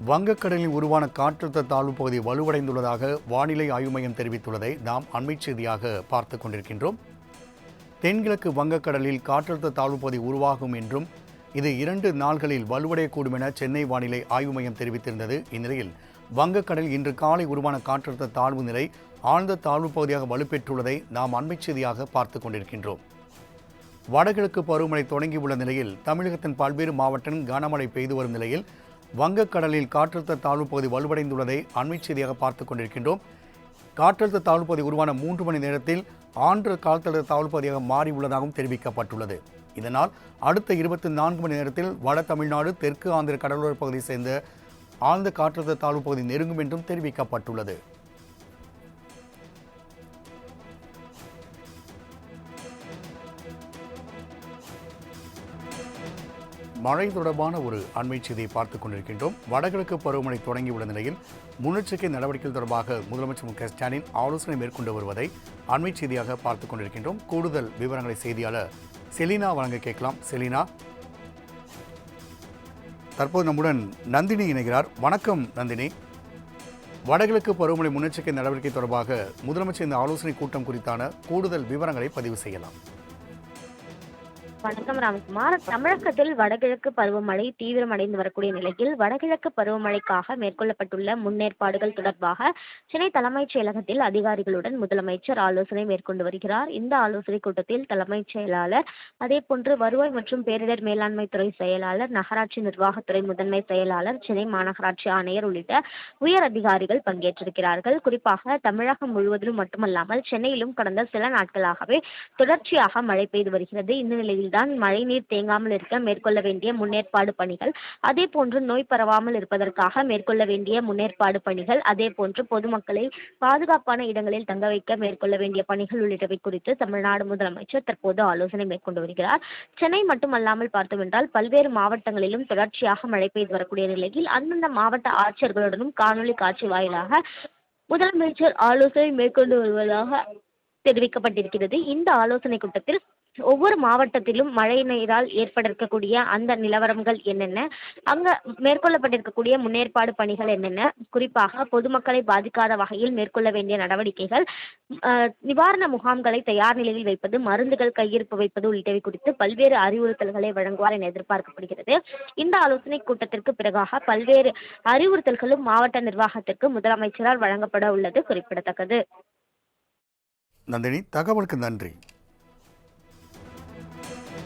வங்கக்கடலில் உருவான காற்றழுத்த தாழ்வு பகுதி வலுவடைந்துள்ளதாக வானிலை ஆய்வு மையம் தெரிவித்துள்ளதை நாம் அண்மை செய்தியாக பார்த்துக் கொண்டிருக்கின்றோம். தென்கிழக்கு வங்கக்கடலில் காற்றழுத்த தாழ்வு பகுதி உருவாகும் என்றும் இது 2 நாள்களில் வலுவடையக்கூடும் என சென்னை வானிலை ஆய்வு மையம் தெரிவித்திருந்தது. இந்நிலையில் வங்கக்கடலில் இன்று காலை உருவான காற்றழுத்த தாழ்வு நிலை ஆழ்ந்த தாழ்வு பகுதியாக வலுப்பெற்றுள்ளதை நாம் அண்மை செய்தியாக பார்த்துக் கொண்டிருக்கின்றோம். வடகிழக்கு பருவமழை தொடங்கியுள்ள நிலையில் தமிழகத்தின் பல்வேறு மாவட்டங்களில் கனமழை பெய்து வரும் நிலையில் வங்கக்கடலில் காற்றழுத்த தாழ்வு பகுதி வலுவடைந்துள்ளதை அண்மை செய்தியாக பார்த்துக் கொண்டிருக்கின்றோம். காற்றழுத்த தாழ்வு பகுதி உருவான 3 மணி நேரத்தில் ஆழ்ந்த காற்றழுத்த தாழ்வு பகுதியாக மாறியுள்ளதாகவும் தெரிவிக்கப்பட்டுள்ளது. இதனால் அடுத்த 24 மணி நேரத்தில் வட தமிழ்நாடு, தெற்கு ஆந்திர கடலோர பகுதியை சேர்ந்த ஆழ்ந்த காற்றழுத்த தாழ்வு பகுதி நெருங்கும் என்றும் தெரிவிக்கப்பட்டுள்ளது. மழை தொடர்பான ஒரு அண்மை செய்தியை பார்த்துக் கொண்டிருக்கின்றோம். வடகிழக்கு பருவமழை தொடங்கியுள்ள நிலையில் முன்னெச்சரிக்கை நடவடிக்கைகள் தொடர்பாக முதலமைச்சர் மு க ஸ்டாலின் ஆலோசனை மேற்கொண்டு வருவதை அண்மை செய்தியாக பார்த்துக் கொண்டிருக்கின்றோம். கூடுதல் விவரங்களை செய்தியாளர் செலினா வழங்க கேட்கலாம். செலினா, தற்போது நம்முடன் நந்தினி இணைகிறார். வணக்கம் நந்தினி. வடகிழக்கு பருவமழை முன்னெச்சரிக்கை நடவடிக்கை தொடர்பாக முதலமைச்சர் இந்த ஆலோசனை கூட்டம் குறித்தான கூடுதல் விவரங்களை பதிவு செய்யலாம். வணக்கம் ராம்குமார். தமிழகத்தில் வடகிழக்கு பருவமழை தீவிரமடைந்து வரக்கூடிய நிலையில் வடகிழக்கு பருவமழைக்காக மேற்கொள்ளப்பட்டுள்ள முன்னேற்பாடுகள் தொடர்பாக சென்னை தலைமைச் செயலகத்தில் அதிகாரிகளுடன் முதலமைச்சர் ஆலோசனை மேற்கொண்டு வருகிறார். இந்த ஆலோசனை கூட்டத்தில் தலைமைச் செயலாளர், அதேபோன்று வருவாய் மற்றும் பேரிடர் மேலாண்மை துறை செயலாளர், நகராட்சி நிர்வாகத்துறை முதன்மை செயலாளர், சென்னை மாநகராட்சி ஆணையர் உள்ளிட்ட உயர் அதிகாரிகள் பங்கேற்றிருக்கிறார்கள். குறிப்பாக தமிழகம் முழுவதிலும் மட்டுமல்லாமல் சென்னையிலும் கடந்த சில நாட்களாகவே தொடர்ச்சியாக மழை பெய்து வருகிறது. இந்த நிலையில் மழைநீர் தேங்காமல் இருக்க மேற்கொள்ள வேண்டிய முன்னேற்பாடு பணிகள், அதே போன்று நோய் பரவாமல் இருப்பதற்காக மேற்கொள்ள வேண்டிய முன்னேற்பாடு பணிகள், அதே போன்று பொதுமக்களை பாதுகாப்பான இடங்களில் தங்க வைக்க மேற்கொள்ள வேண்டிய பணிகள் உள்ளிட்டவை குறித்து தமிழ்நாடு முதலமைச்சர் தற்போது ஆலோசனை மேற்கொண்டு வருகிறார். சென்னை மட்டுமல்லாமல் பார்த்தோம் என்றால் பல்வேறு மாவட்டங்களிலும் தொடர்ச்சியாக மழை பெய்து வரக்கூடிய நிலையில் அந்தந்த மாவட்ட ஆட்சியர்களுடனும் காணொலி காட்சி வாயிலாக முதலமைச்சர் ஆலோசனை மேற்கொண்டு வருவதாக தெரிவிக்கப்பட்டிருக்கிறது. இந்த ஆலோசனை கூட்டத்தில் ஒவ்வொரு மாவட்டத்திலும் மழை நீரால் ஏற்பட இருக்கக்கூடிய அந்த நிலவரங்கள் என்னென்ன, அங்க மேற்கொள்ளப்பட்டிருக்கக்கூடிய முன்னேற்பாடு பணிகள் என்னென்ன, குறிப்பாக பொதுமக்களை பாதிக்காத வகையில் மேற்கொள்ள வேண்டிய நடவடிக்கைகள், நிவாரண முகாம்களை தயார் நிலையில் வைப்பது, மருந்துகள் கையிருப்பு வைப்பது உள்ளிட்டவை குறித்து பல்வேறு அறிவுறுத்தல்களை வழங்குவார் என எதிர்பார்க்கப்படுகிறது. இந்த ஆலோசனை கூட்டத்திற்கு பிறகாக பல்வேறு அறிவுறுத்தல்களும் மாவட்ட நிர்வாகத்திற்கு முதலமைச்சரால் வழங்கப்பட உள்ளது குறிப்பிடத்தக்கது. நந்தினி, தகவலுக்கு நன்றி.